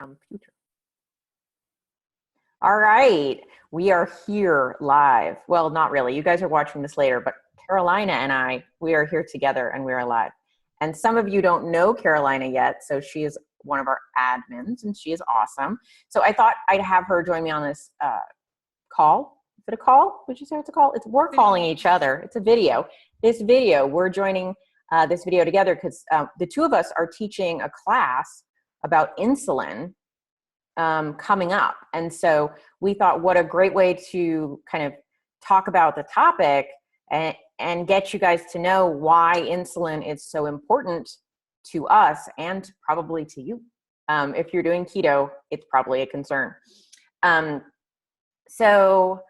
Computer. All right, we are here live. Well, not really. You guys are watching this later, but Carolina and I, we are here together and we are live. And some of you don't know Carolina yet, so she is one of our admins and she is awesome. So I thought I'd have her join me on this call. Is it a call? Would you say it's a call? We're calling each other. It's a video. We're joining this video together because the two of us are teaching a class about insulin coming up. And so we thought, what a great way to kind of talk about the topic and get you guys to know why insulin is so important to us and probably to you. If you're doing keto, it's probably a concern. So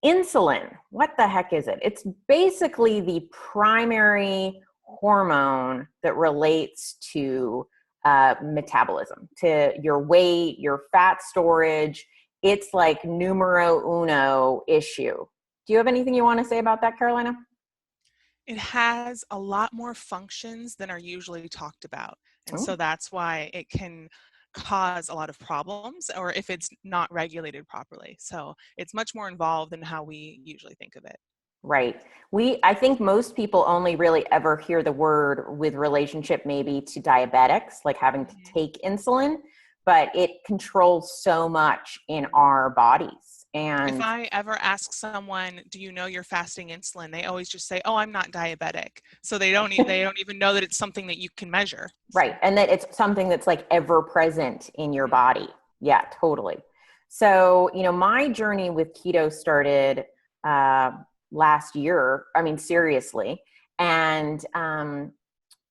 insulin, what the heck is it? It's basically the primary hormone that relates to metabolism, to your weight, your fat storage. It's like numero uno issue. Do you have anything you want to say about that, Carolina? It has a lot more functions than are usually talked about. And so that's why it can cause a lot of problems, or if it's not regulated properly. So it's much more involved than how we usually think of it. Right. I think most people only really ever hear the word with relationship maybe to diabetics, like having to take insulin, but it controls so much in our bodies. And if I ever ask someone, do you know you're fasting insulin? They always just say, oh, I'm not diabetic. So they don't even know that it's something that you can measure. Right. And that it's something that's like ever present in your body. Yeah, totally. So, my journey with keto started, last year, seriously. And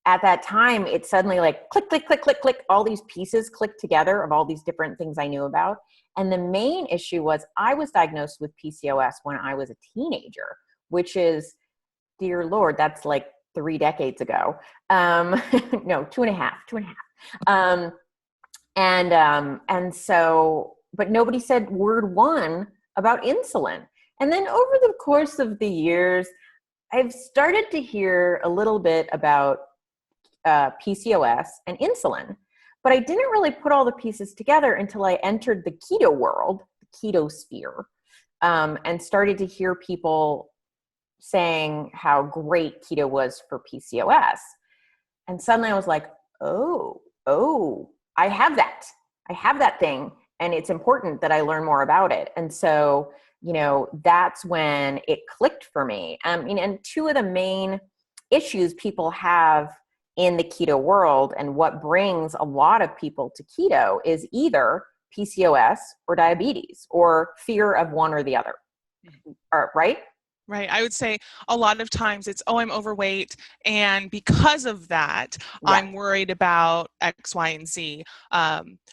at that time, it suddenly like click, click, click, click, click, all these pieces clicked together of all these different things I knew about. And the main issue was I was diagnosed with PCOS when I was a teenager, which is, dear Lord, that's like 3 decades ago. No, 2.5. And so, but nobody said word one about insulin. And then over the course of the years, I've started to hear a little bit about PCOS and insulin, but I didn't really put all the pieces together until I entered the keto world, the keto sphere, and started to hear people saying how great keto was for PCOS. And suddenly I was like, oh, I have that thing, and it's important that I learn more about it. And so that's when it clicked for me. And two of the main issues people have in the keto world and what brings a lot of people to keto is either PCOS or diabetes or fear of one or the other. Right? Right. I would say a lot of times it's, oh, I'm overweight. And because of that, I'm worried about X, Y, and Z,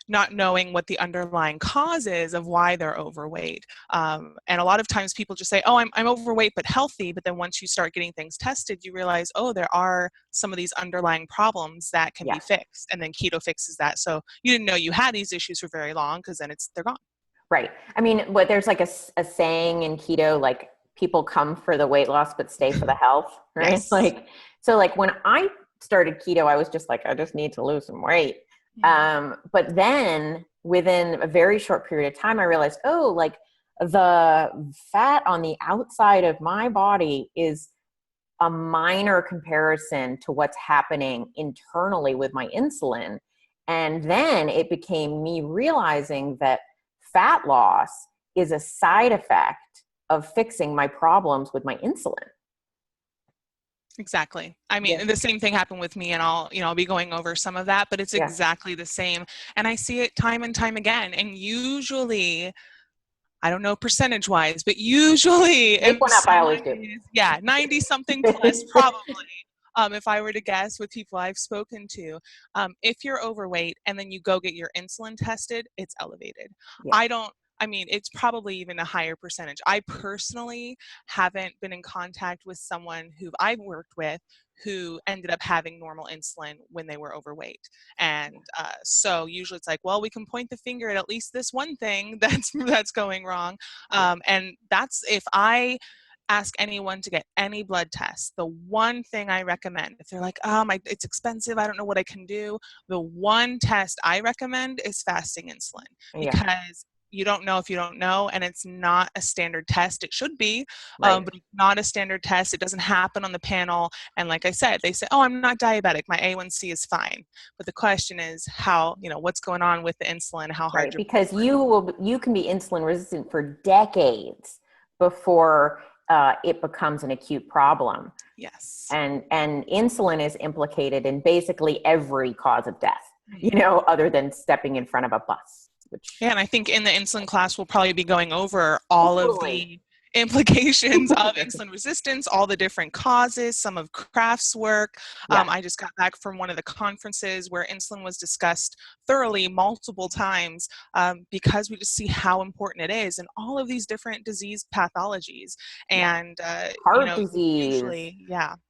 not knowing what the underlying cause is of why they're overweight. And a lot of times people just say, oh, I'm overweight but healthy. But then once you start getting things tested, you realize, oh, there are some of these underlying problems that can be fixed. And then keto fixes that. So you didn't know you had these issues for very long because then they're gone. Right. There's like a saying in keto, like, people come for the weight loss, but stay for the health, right? Yes. So when I started keto, I was just like, I just need to lose some weight. But then within a very short period of time, I realized, the fat on the outside of my body is a minor comparison to what's happening internally with my insulin. And then it became me realizing that fat loss is a side effect of fixing my problems with my insulin. Exactly. The same thing happened with me, and I'll be going over some of that, but it's exactly the same. And I see it time and time again. And usually, I don't know percentage wise, but usually Make one up, I always do. 90 something plus probably. If I were to guess with people I've spoken to, if you're overweight and then you go get your insulin tested, it's elevated. It's probably even a higher percentage. I personally haven't been in contact with someone who I've worked with who ended up having normal insulin when they were overweight. And so usually it's like, well, we can point the finger at least this one thing that's going wrong. And that's if I ask anyone to get any blood test, the one thing I recommend, if they're like, it's expensive, I don't know what I can do, the one test I recommend is fasting insulin, because you don't know if you don't know, and it's not a standard test. It should be, Right. but it's not a standard test. It doesn't happen on the panel. And like I said, they say, oh, I'm not diabetic, my A1C is fine. But the question is how, what's going on with the insulin, how hard Right, you're because you can be insulin resistant for decades before it becomes an acute problem. Yes. And insulin is implicated in basically every cause of death, other than stepping in front of a bus. Yeah, and I think in the insulin class, we'll probably be going over all of the implications of insulin resistance, all the different causes, some of Kraft's work. I just got back from one of the conferences where insulin was discussed thoroughly multiple times, because we just see how important it is in all of these different disease pathologies. And, heart disease, usually,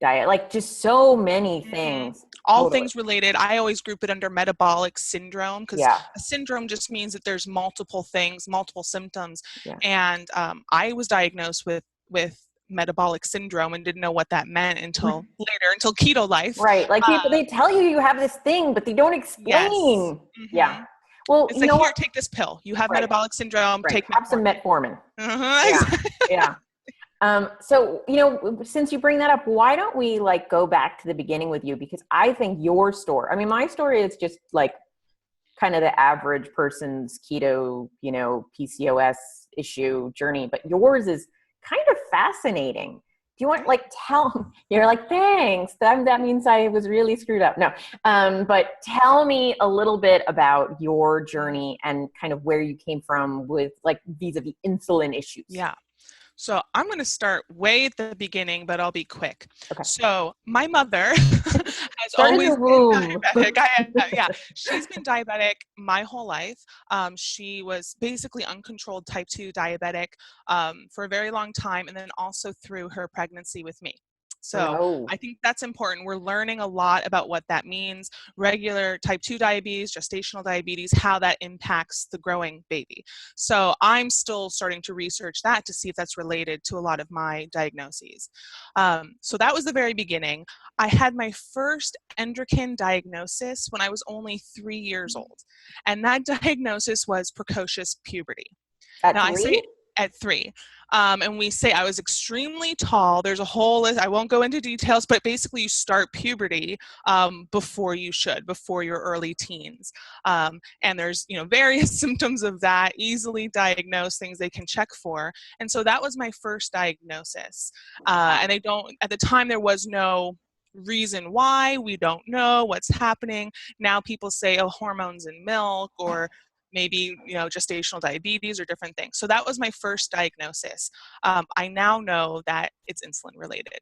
diet, like just so many things. All things related. I always group it under metabolic syndrome, because Yeah. a syndrome just means that there's multiple things, multiple symptoms. Yeah. And I was diagnosed with metabolic syndrome and didn't know what that meant until later, until keto life. Right. Like people, they tell you have this thing, but they don't explain. Yes. Yeah. Well, it's like, here, take this pill. You have metabolic syndrome. Right. Take Have some metformin. Yeah. So, since you bring that up, why don't we like go back to the beginning with you? Because I think your story, I mean, my story is just like kind of the average person's keto, PCOS issue journey, but yours is kind of fascinating. Do you want you're like, thanks. That means I was really screwed up. No. But tell me a little bit about your journey and kind of where you came from with like vis-a-vis insulin issues. Yeah. So I'm going to start way at the beginning, but I'll be quick. Okay. So my mother has always been diabetic. She's been diabetic my whole life. She was basically uncontrolled type 2 diabetic for a very long time, and then also through her pregnancy with me. So I think that's important. We're learning a lot about what that means. Regular type 2 diabetes, gestational diabetes, how that impacts the growing baby. So I'm still starting to research that to see if that's related to a lot of my diagnoses. So that was the very beginning. I had my first endocrine diagnosis when I was only 3 years old. And that diagnosis was precocious puberty. At now, 3? I say at 3. And we say I was extremely tall. There's a whole list. I won't go into details, but basically you start puberty before your early teens. And there's, various symptoms of that, easily diagnosed, things they can check for. And so that was my first diagnosis. And at the time, there was no reason why. We don't know what's happening. Now people say, oh, hormones in milk, or maybe, gestational diabetes or different things. So that was my first diagnosis. I now know that it's insulin related.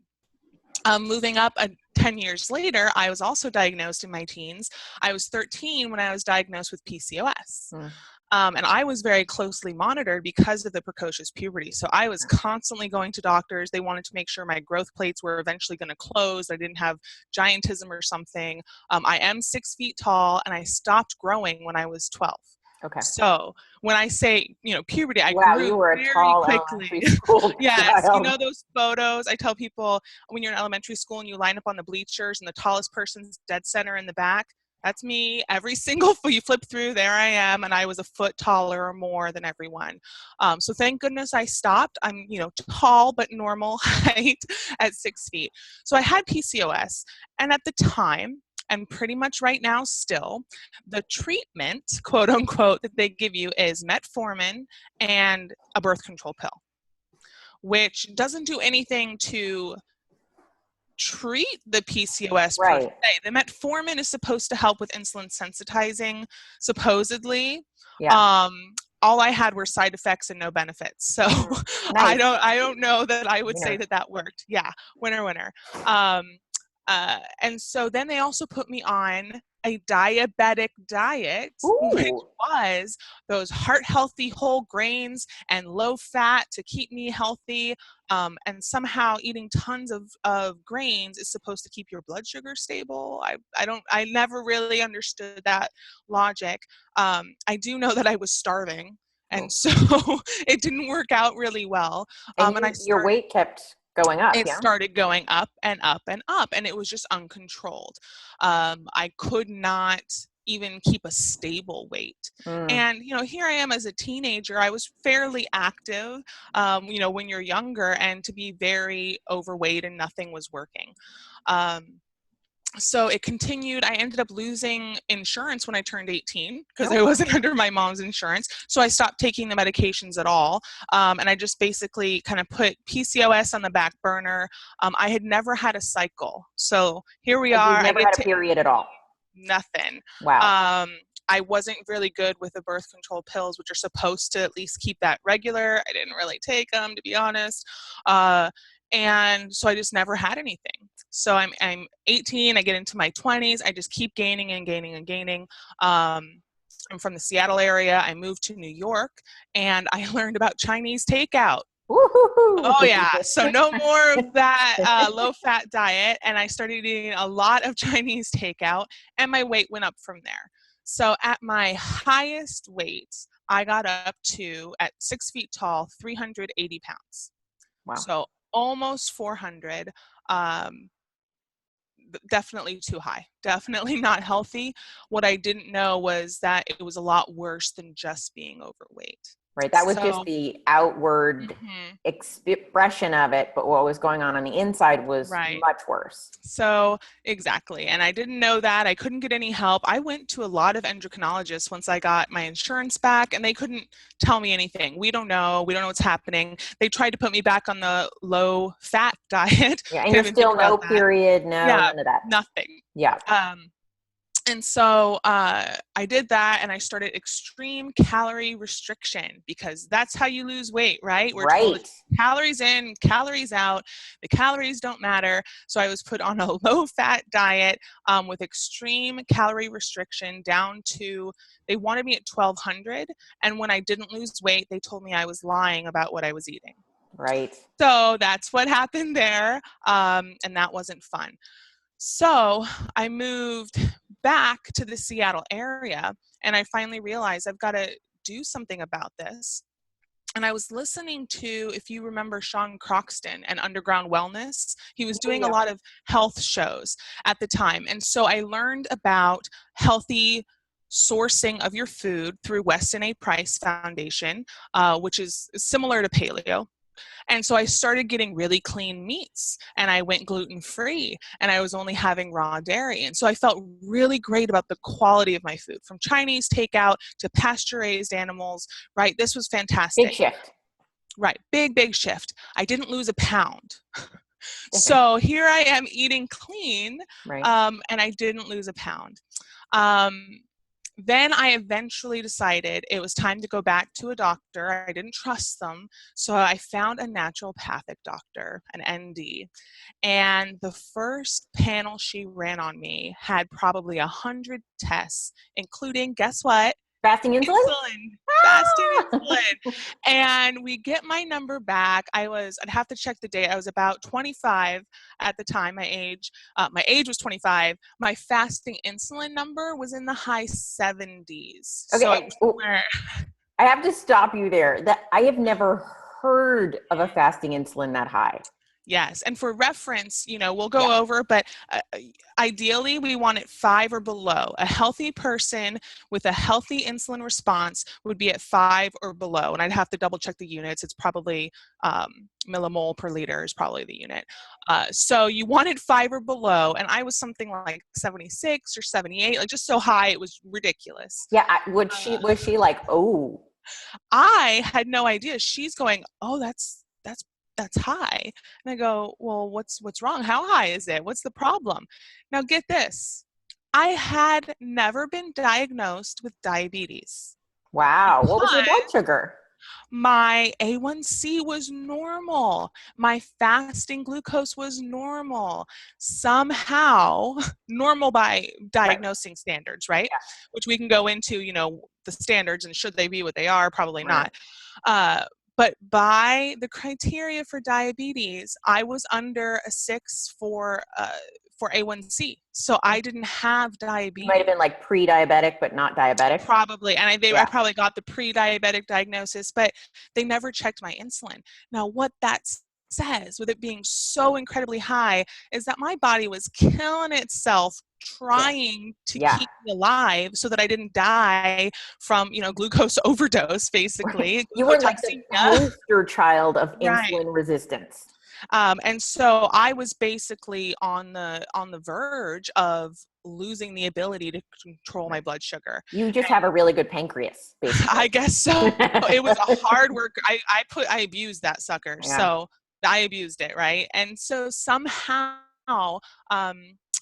Moving up 10 years later, I was also diagnosed in my teens. I was 13 when I was diagnosed with PCOS. And I was very closely monitored because of the precocious puberty. So I was constantly going to doctors. They wanted to make sure my growth plates were eventually going to close. I didn't have giantism or something. I am 6 feet tall, and I stopped growing when I was 12. Okay. So when I say, puberty, I grew you were a very tall quickly. Yes, those photos. I tell people when you're in elementary school and you line up on the bleachers and the tallest person's dead center in the back, that's me. Every single foot you flip through, there I am, and I was a foot taller or more than everyone. So thank goodness I stopped. I'm, tall but normal height at 6 feet. So I had PCOS, and at the time, and pretty much right now still, the treatment, quote unquote, that they give you is metformin and a birth control pill, which doesn't do anything to treat the PCOS per se. The metformin is supposed to help with insulin sensitizing, supposedly. All I had were side effects and no benefits. So I don't know that I would say that worked. Yeah, winner. And so then they also put me on a diabetic diet, which was those heart healthy whole grains and low fat to keep me healthy. And somehow eating tons of grains is supposed to keep your blood sugar stable. I never really understood that logic. I do know that I was starving And Oh. so it didn't work out really well. And And your weight kept going up, it yeah? started going up and up and up, and it was just uncontrolled. I could not even keep a stable weight. Mm. And, here I am as a teenager. I was fairly active, when you're younger, and to be very overweight and nothing was working. So it continued. I ended up losing insurance when I turned 18 because I wasn't under my mom's insurance. So I stopped taking the medications at all. And I just basically kind of put PCOS on the back burner. I had never had a cycle. So here we You've are. I never get had a to period at all? nothing. Wow. I wasn't really good with the birth control pills, which are supposed to at least keep that regular. I didn't really take them, to be honest. And so I just never had anything. So I'm 18, I get into my 20s, I just keep gaining and gaining and gaining. I'm from the Seattle area. I moved to New York, and I learned about Chinese takeout. Woo-hoo-hoo. Oh yeah, so no more of that low-fat diet, and I started eating a lot of Chinese takeout, and my weight went up from there. So at my highest weight, I got up to, at 6 feet tall, 380 pounds. Wow. So almost 400. Um, Definitely too high. Definitely not healthy. What I didn't know was that it was a lot worse than just being overweight. Right. That was just So, the outward mhm, expression of it, but what was going on the inside was right. much worse. So exactly. And I didn't know that. I couldn't get any help. I went to a lot of endocrinologists once I got my insurance back, and they couldn't tell me anything. We don't know. We don't know what's happening. They tried to put me back on the low fat diet. Yeah. And Can't you're even think still about no that. period, no, Yeah, none of that. nothing. Yeah. And so I did that, and I started extreme calorie restriction, because that's how you lose weight, right? We're told Right. it's calories in, calories out. The calories don't matter. So I was put on a low-fat diet with extreme calorie restriction down to, they wanted me at 1,200. And when I didn't lose weight, they told me I was lying about what I was eating. Right. So that's what happened there, and that wasn't fun. So I moved back to the Seattle area, and I finally realized I've got to do something about this. And I was listening to, if you remember, Sean Croxton and Underground Wellness. He was doing a Yeah. lot of health shows at the time. And so I learned about healthy sourcing of your food through Weston A. Price Foundation, which is similar to paleo. And so I started getting really clean meats, and I went gluten-free, and I was only having raw dairy. And so I felt really great about the quality of my food, from Chinese takeout to pasture-raised animals, right? This was Big fantastic. shift. Right, big shift. I didn't lose a pound. So here I am eating clean, Right. and I didn't lose a pound. Um, then I eventually decided it was time to go back to a doctor. I didn't trust them. So I found a naturopathic doctor, an ND. And the first panel she ran on me had probably 100 tests, including, guess what? Fasting insulin? Insulin, fasting insulin. And we get my number back. I'd have to check the date. I was about 25 at the time, my age was 25. My fasting insulin number was in the high 70s. So it Okay. was somewhere. I have to stop you there. That I have never heard of a fasting insulin that high. Yes. And for reference, we'll Yeah. go over, but ideally we want it 5 or below. A healthy person with a healthy insulin response would be at 5 or below. And I'd have to double check the units. It's probably millimole per liter is probably the unit. So you wanted 5 or below. And I was something like 76 or 78, like just so high, it was ridiculous. Yeah. Was she like, oh? I had no idea. She's going, oh, that's high. And I go, well, what's wrong? How high is it? What's the problem? Now get this. I had never been diagnosed with diabetes. Wow. What was your blood But sugar? my A1C was normal. My fasting glucose was normal. Somehow, normal by Right. diagnosing standards, right? Yeah. Which we can go into, the standards, and should they be what they are? Probably Right. not. But by the criteria for diabetes, I was under a 6 for for A1C. So I didn't have diabetes. You might have been like pre-diabetic, but not diabetic. Probably. And I probably got the pre-diabetic diagnosis, but they never checked my insulin. Now, what that says, with it being so incredibly high, is that my body was killing itself trying to keep me alive so that I didn't die from, glucose overdose, basically. You were like the poster child of insulin resistance. And so I was basically on the verge of losing the ability to control my blood sugar. You just have a really good pancreas, basically. I guess so. It was a hard work. I abused that sucker. Yeah. So I abused it, right? And so somehow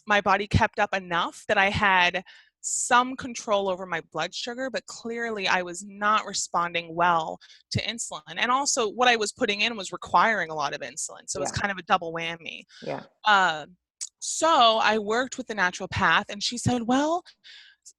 my body kept up enough that I had some control over my blood sugar, but clearly I was not responding well to insulin. And also what I was putting in was requiring a lot of insulin. So it was kind of a double whammy. Yeah. So I worked with the naturopath, and she said, well,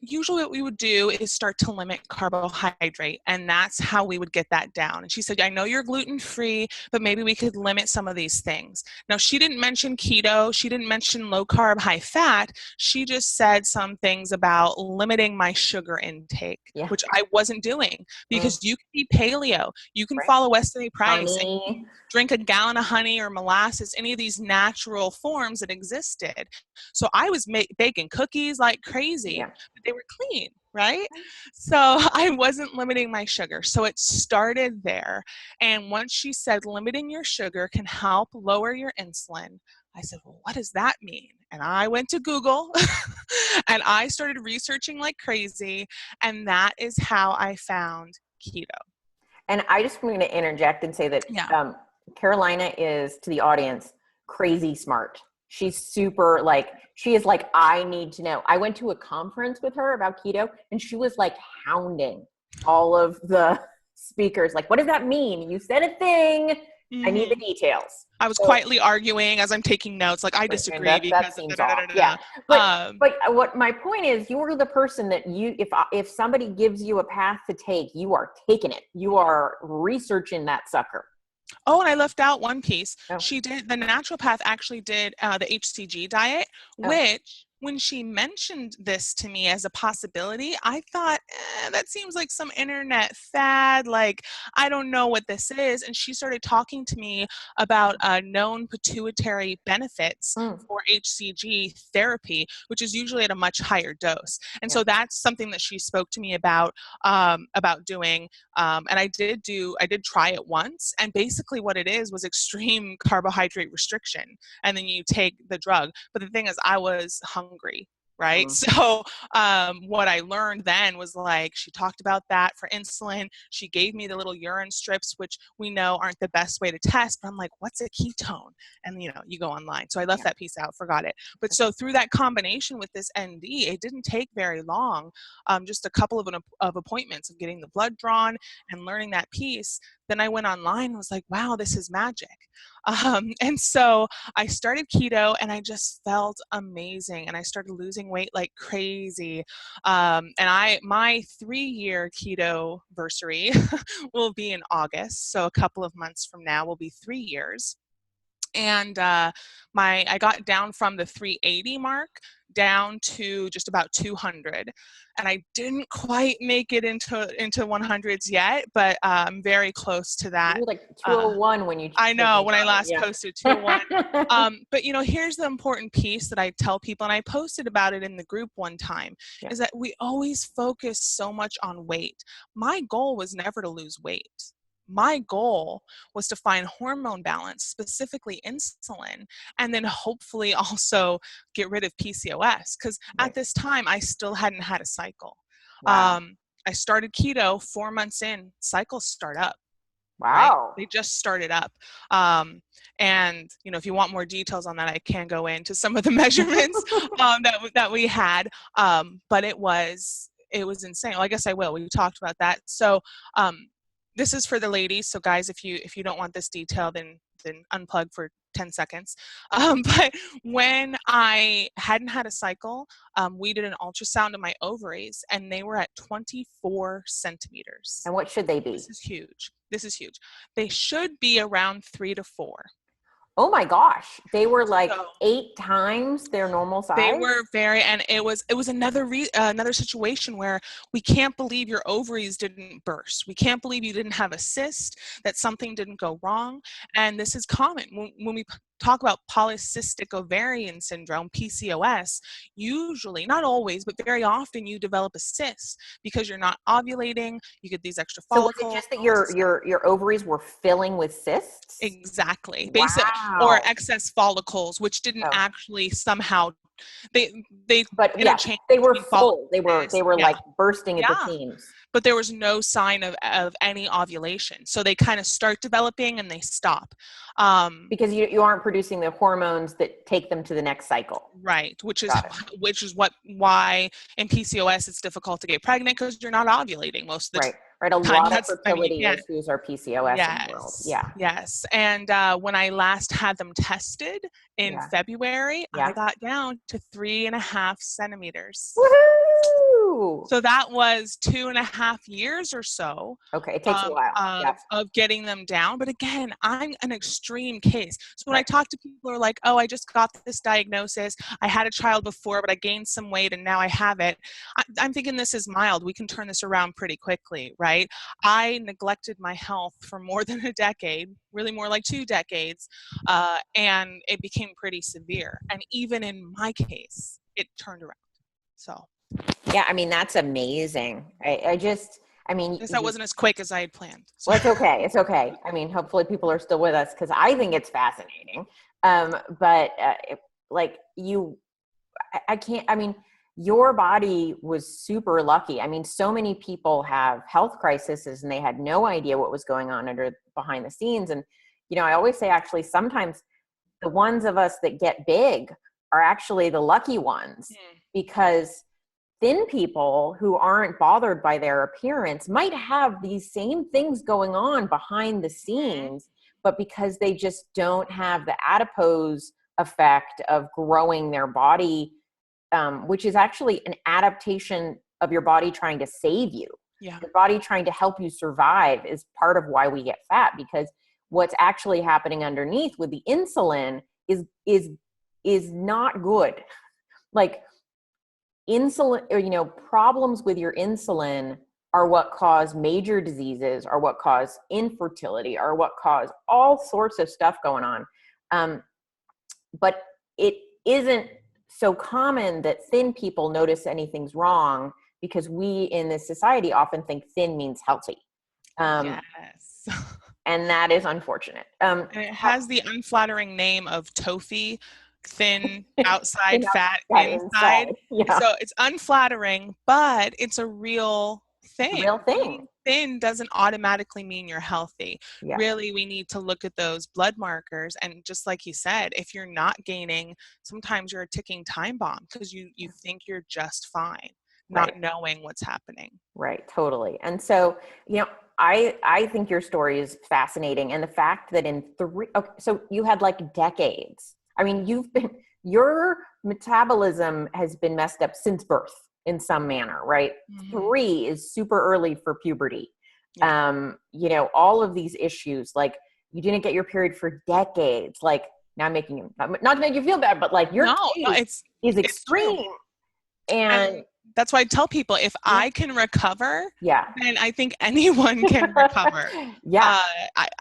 usually what we would do is start to limit carbohydrate, and that's how we would get that down. And she said, I know you're gluten-free, but maybe we could limit some of these things. Now, she didn't mention keto. She didn't mention low carb, high fat. She just said some things about limiting my sugar intake, which I wasn't doing, because you can be paleo. You can follow Weston Price and drink a gallon of honey or molasses, any of these natural forms that existed. So I was baking cookies like crazy. Yeah. They were clean, right? So I wasn't limiting my sugar. So it started there. And once she said limiting your sugar can help lower your insulin, I said, well, what does that mean? And I went to Google and I started researching like crazy. And that is how I found keto. And I just want to interject and say that Carolina is, to the audience, crazy smart. She's super she is like, I need to know. I went to a conference with her about keto, and she was like hounding all of the speakers. Like, what does that mean? You said a thing. Mm-hmm. I need the details. I was quietly arguing as I'm taking notes. Like, I disagree because seems off. Yeah. But what my point is, you are the person that if somebody gives you a path to take, you are taking it. You are researching that sucker. Oh, and I left out one piece. The naturopath actually did the HCG diet, which when she mentioned this to me as a possibility, I thought, that seems like some internet fad. Like, I don't know what this is. And she started talking to me about known pituitary benefits for HCG therapy, which is usually at a much higher dose. And so that's something that she spoke to me about doing. And I did try it once. And basically what it is was extreme carbohydrate restriction. And then you take the drug. But the thing is, I was hungry. Right. So what I learned then was she talked about that for insulin. She gave me the little urine strips, which we know aren't the best way to test. But I'm like, what's a ketone? And, you go online. So I left that piece out, forgot it. But so through that combination with this ND, it didn't take very long, just a couple of appointments of getting the blood drawn and learning that piece. Then I went online and was like, wow, this is magic. And so I started keto, and I just felt amazing. And I started losing weight like crazy. And my 3-year keto versary will be in August. So a couple of months from now will be 3 years. And I got down from the 380 mark down to just about 200, and I didn't quite make it into 100s yet, but I'm very close to that. You were like 201 when you. I know when I last posted 201. But here's the important piece that I tell people, and I posted about it in the group one time, is that we always focus so much on weight. My goal was never to lose weight. My goal was to find hormone balance, specifically insulin, and then hopefully also get rid of PCOS, because at this time I still hadn't had a cycle. Wow. I started keto 4 months in, cycles start up. Wow. Right? They just started up. And if you want more details on that, I can go into some of the measurements that we had. But it was insane. Well, I guess I will. We talked about that. So this is for the ladies. So guys, if you don't want this detail, then unplug for 10 seconds. But when I hadn't had a cycle, we did an ultrasound of my ovaries, and they were at 24 centimeters. And what should they be? This is huge. They should be around 3 to 4. Oh my gosh. They were like So 8 times their normal they size? were very, and it was another situation where we can't believe your ovaries didn't burst. We can't believe you didn't have a cyst, that something didn't go wrong. And this is common when we talk about polycystic ovarian syndrome, PCOS. Usually, not always, but very often, you develop a cyst because you're not ovulating. You get these extra So was it follicles. just that your ovaries were filling with cysts? Exactly. Basic or Wow. excess follicles, which didn't Oh. actually somehow they But yeah, interchange they were between follicles. full. They were Yeah. like bursting at the Yeah. seams But there was no sign of any ovulation. So they kind of start developing and they stop. because you aren't producing the hormones that take them to the next cycle. Right, which is Got it. why in PCOS it's difficult to get pregnant, because you're not ovulating most of the Right. Right. A time. lot of That's, I mean, you fertility can't. issues are PCOS in the world. Yes, Yeah. yes. And when I last had them tested in Yeah. February, I Yeah. got down to 3.5 centimeters. Woohoo! So that was 2.5 years or so Okay. It takes a while. Yeah. of getting them down. But again, I'm an extreme case. So when I Right. talk to people who are like, oh, I just got this diagnosis. I had a child before, but I gained some weight and now I have it. I'm thinking this is mild. We can turn this around pretty quickly, right? I neglected my health for more than a decade, really more like 2 decades, and it became pretty severe. And even in my case, it turned around. So Yeah. I mean, that's amazing. I mean, I guess that wasn't as quick as I had planned. So. well, it's okay. It's okay. I mean, hopefully people are still with us because I think it's fascinating. But like I can't, I mean, your body was super lucky. I mean, so many people have health crises and they had no idea what was going on behind the scenes. And, I always say actually sometimes the ones of us that get big are actually the lucky ones because thin people who aren't bothered by their appearance might have these same things going on behind the scenes, but because they just don't have the adipose effect of growing their body, which is actually an adaptation of your body trying to save you. Yeah. Your body trying to help you survive is part of why we get fat, because what's actually happening underneath with the insulin is not good. Like insulin, or problems with your insulin are what cause major diseases, are what cause infertility, are what cause all sorts of stuff going on. But it isn't so common that thin people notice anything's wrong, because we in this society often think thin means healthy. Yes. And that is unfortunate. And it has the unflattering name of TOFI, thin outside, fat inside. Yeah. So it's unflattering, but it's a real thing. Real thing. Being thin doesn't automatically mean you're healthy. Yeah. Really, we need to look at those blood markers. And just like you said, if you're not gaining, sometimes you're a ticking time bomb because you think you're just fine, not knowing what's happening. Right. Totally. And so, I think your story is fascinating. And the fact that so you had like decades. I mean, your metabolism has been messed up since birth in some manner, right? Mm-hmm. 3 is super early for puberty. Yeah. All of these issues, like you didn't get your period for decades. Like now not to make you feel bad, but like your case is extreme. And that's why I tell people, if I can recover, then I think anyone can recover.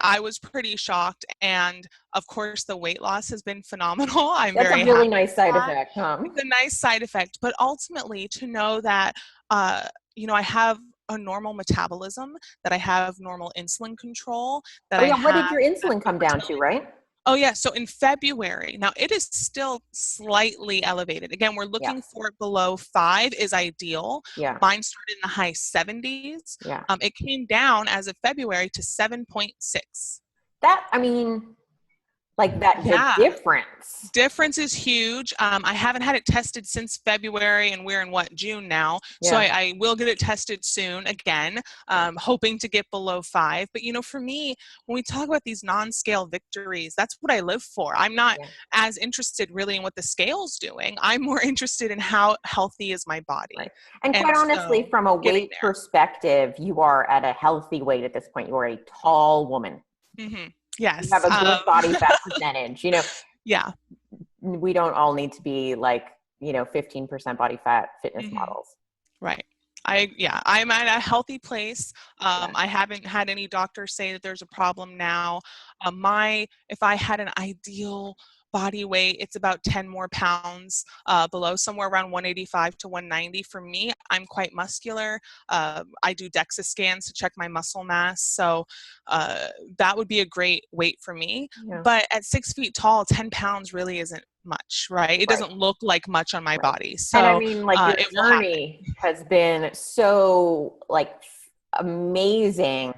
I was pretty shocked. And of course, the weight loss has been phenomenal. That's a really nice side effect, huh? It's a nice side effect. But ultimately, to know that, I have a normal metabolism, that I have normal insulin control, that what did your insulin come down to, right? Oh, yeah. So in February, now it is still slightly elevated. Again, we're looking for it below 5 is ideal. Yeah. Mine started in the high 70s. Yeah. It came down as of February to 7.6. The difference is huge. I haven't had it tested since February, and we're in June now. Yeah. So I will get it tested soon again, hoping to get below 5. But for me, when we talk about these non-scale victories, that's what I live for. I'm not as interested really in what the scale's doing. I'm more interested in how healthy is my body. Right. And quite honestly, from a weight perspective, you are at a healthy weight at this point. You are a tall woman. Mm-hmm. You Yes. have a good body fat percentage. Yeah. We don't all need to be like, 15% body fat fitness Mm-hmm. models. Right. I'm at a healthy place. Yeah. I haven't had any doctors say that there's a problem now. If I had an ideal body weight, it's about 10 more pounds below, somewhere around 185 to 190. For me, I'm quite muscular. I do DEXA scans to check my muscle mass. So that would be a great weight for me. Yeah. But at 6 feet tall, 10 pounds really isn't much, right? It doesn't look like much on my body. So and I mean, like, your it will happen. journey has been so like amazing,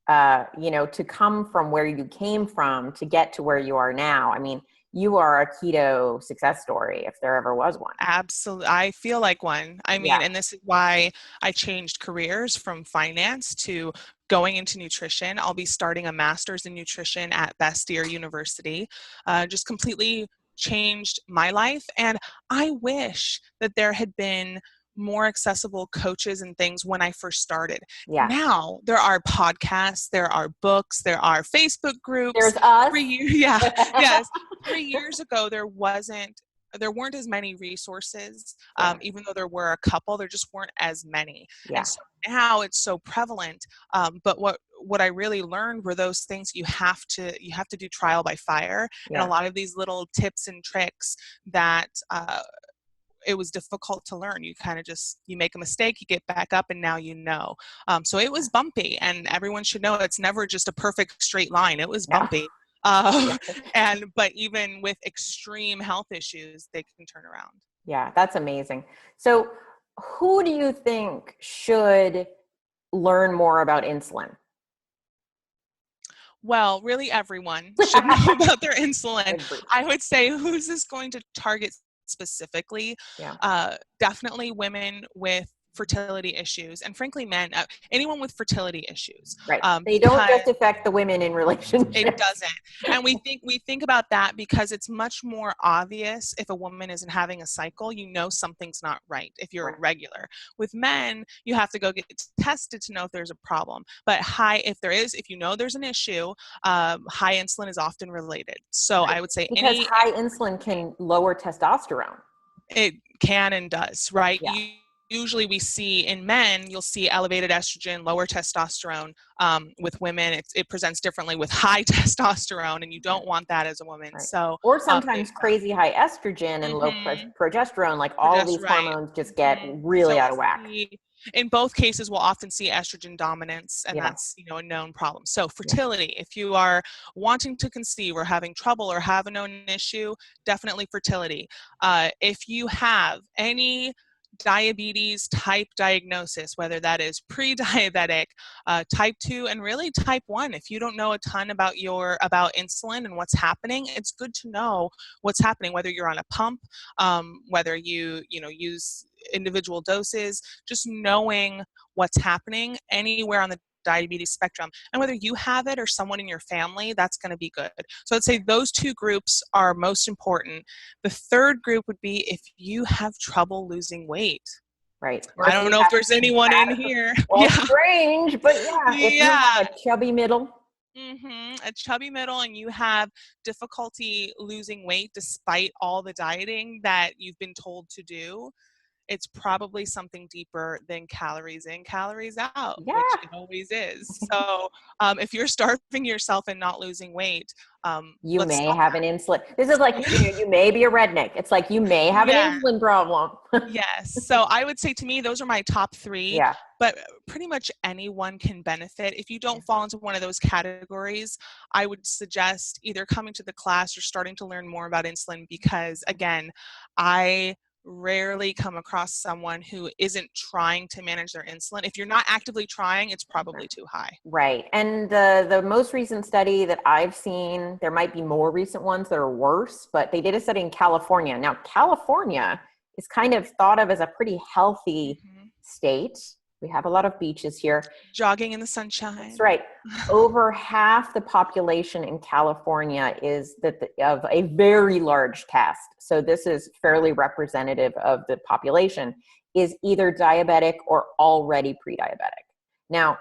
to come from where you came from to get to where you are now. I mean, you are a keto success story if there ever was one. Absolutely. I feel like one. I Yeah. mean, and this is why I changed careers from finance to going into nutrition. I'll be starting a master's in nutrition at Bastyr University. Just completely changed my life. And I wish that there had been more accessible coaches and things when I first started. Yeah. Now there are podcasts, there are books, there are Facebook groups. There's us. Yes. 3 years ago, there weren't as many resources, even though there were a couple, there just weren't as many. Yeah. And so now it's so prevalent. But what I really learned were those things you have to do trial by fire. Yeah. And a lot of these little tips and tricks that it was difficult to learn. You kind of you make a mistake, you get back up, and now you know. So it was bumpy, and everyone should know it's never just a perfect straight line. It was bumpy. But even with extreme health issues, they can turn around. Yeah, that's amazing. So who do you think should learn more about insulin? Well, really everyone should know about their insulin. I would say, who's this going to target specifically? Yeah. Definitely women with fertility issues, and frankly men, anyone with fertility issues. Right. They don't just affect the women in relationships. It doesn't. And we think about that because it's much more obvious if a woman isn't having a cycle, something's not right if you're irregular. With men, you have to go get tested to know if there's a problem. But if there's an issue, high insulin is often related. So I would say because high insulin can lower testosterone. It can and does, right? Yeah. Usually we see in men, you'll see elevated estrogen, lower testosterone. With women, it presents differently with high testosterone, and you don't want that as a woman. Right. So, or sometimes crazy high estrogen and low progesterone, like all of these hormones just get really out of whack. In both cases, we'll often see estrogen dominance, and that's a known problem. So fertility, if you are wanting to conceive or having trouble or have a known issue, definitely fertility. If you have any diabetes type diagnosis, whether that is pre-diabetic, type 2, and really type 1, if you don't know a ton about insulin and what's happening, it's good to know what's happening, whether you're on a pump, whether you use individual doses, just knowing what's happening anywhere on the diabetes spectrum, and whether you have it or someone in your family, that's going to be good. So I'd say those two groups are most important. The third group would be if you have trouble losing weight. Right. I don't know if there's anyone in here. Well, strange, but if you have a chubby middle. A chubby middle, and you have difficulty losing weight despite all the dieting that you've been told to do, it's probably something deeper than calories in, calories out, which it always is. So if you're starving yourself and not losing weight, you may have an insulin. This is like, you may be a redneck. It's like you may have an insulin problem. Yes. So I would say, to me, those are my top three. Yeah. But pretty much anyone can benefit. If you don't fall into one of those categories, I would suggest either coming to the class or starting to learn more about insulin, because again, I rarely come across someone who isn't trying to manage their insulin. If you're not actively trying, it's probably too high. Right. And the most recent study that I've seen, there might be more recent ones that are worse, but they did a study in California. Now, California is kind of thought of as a pretty healthy state. We have a lot of beaches here. Jogging in the sunshine. That's right. Over half the population in California is of a very large test. So this is fairly representative of the population, is either diabetic or already pre-diabetic. Now,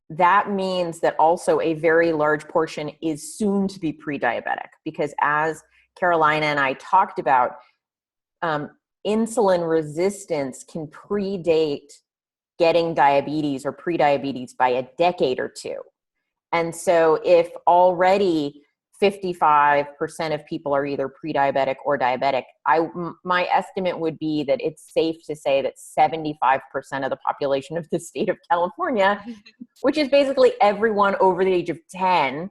that means that also a very large portion is soon to be pre-diabetic, because as Carolina and I talked about, insulin resistance can predate getting diabetes or pre-diabetes by a decade or two. And so if already 55% of people are either pre-diabetic or diabetic, my estimate would be that it's safe to say that 75% of the population of the state of California, which is basically everyone over the age of 10,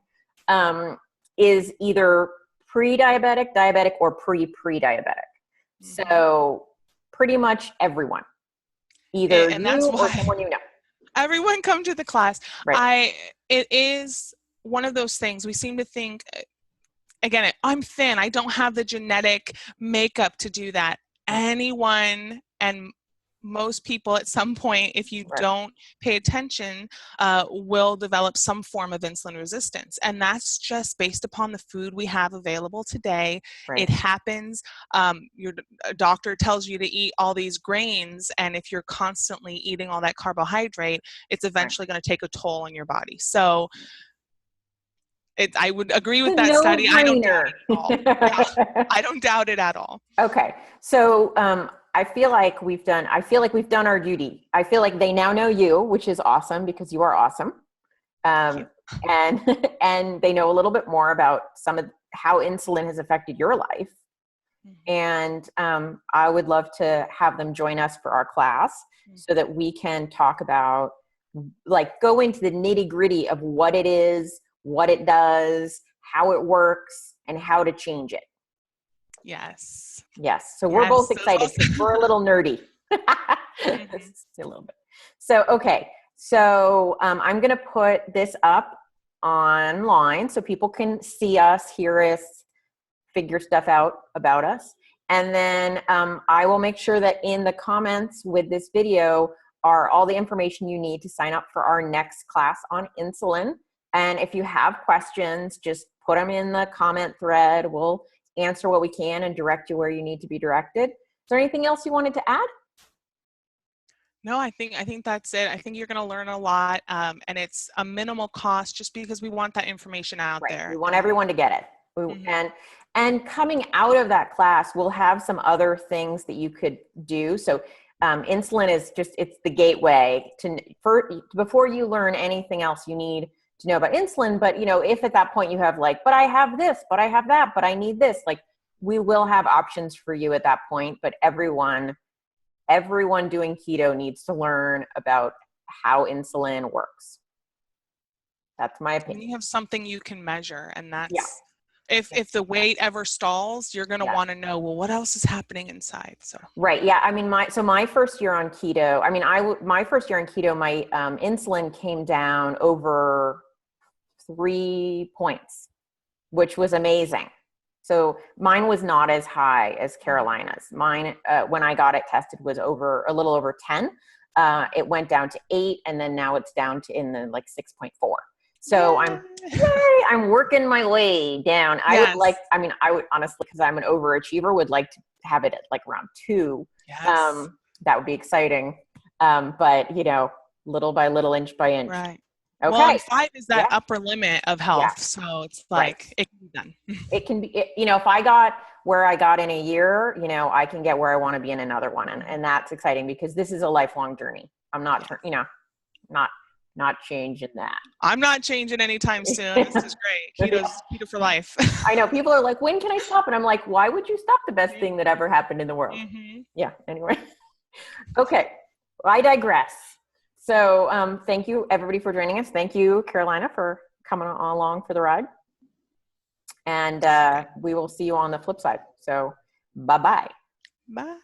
is either pre-diabetic, diabetic, or pre-diabetic. So pretty much everyone, either and you that's or why someone you know. everyone come to the class. Right. It is one of those things we seem to think, again, I'm thin, I don't have the genetic makeup to do that. Anyone, and most people at some point, if you don't pay attention, will develop some form of insulin resistance. And that's just based upon the food we have available today. Right. It happens. Your doctor tells you to eat all these grains, and if you're constantly eating all that carbohydrate, it's eventually going to take a toll on your body. So I would agree with that study. I don't doubt it at all. Yeah, I don't doubt it at all. Okay. So I feel like we've done our duty. I feel like they now know you, which is awesome, because you are awesome. And they know a little bit more about some of how insulin has affected your life. And I would love to have them join us for our class so that we can talk about, like, go into the nitty-gritty of what it is, what it does, how it works, and how to change it. Yes. So we're both excited because we're a little nerdy. A little bit. So, okay. So I'm going to put this up online so people can see us, hear us, figure stuff out about us. And then I will make sure that in the comments with this video are all the information you need to sign up for our next class on insulin. And if you have questions, just put them in the comment thread. We'll answer what we can and direct you where you need to be directed. Is there anything else you wanted to add? No, I think that's it. I think you're going to learn a lot, and it's a minimal cost just because we want that information out there. We want everyone to get it. And coming out of that class, we'll have some other things that you could do. So insulin is it's the gateway before you learn anything else you need to know about insulin. But, if at that point you have but I have this, but I have that, but I need this, we will have options for you at that point. But everyone doing keto needs to learn about how insulin works. That's my opinion. And you have something you can measure, and that's, if the weight ever stalls, you're going to want to know, well, what else is happening inside? So. Right. Yeah. I mean, my first year on keto, my first year on keto, my insulin came down over 3 points, which was amazing. So mine was not as high as Carolina's. Mine, when I got it tested, was a little over 10. It went down to 8, and then now it's down to in the 6.4. So I'm working my way down. I would honestly, because I'm an overachiever, would like to have it at around 2. Yes. That would be exciting. But little by little, inch by inch. Right. Okay. Well, and 5 is that upper limit of health. So it's it can be done. It can be, if I got where I got in a year, I can get where I want to be in another one. And that's exciting because this is a lifelong journey. I'm not, not changing that. I'm not changing anytime soon. This is great. Keto for life. I know people are like, when can I stop? And I'm like, why would you stop the best thing that ever happened in the world? Yeah. Anyway. Okay. Well, I digress. So thank you everybody for joining us. Thank you, Carolina, for coming along for the ride. And we will see you on the flip side. So bye-bye. Bye.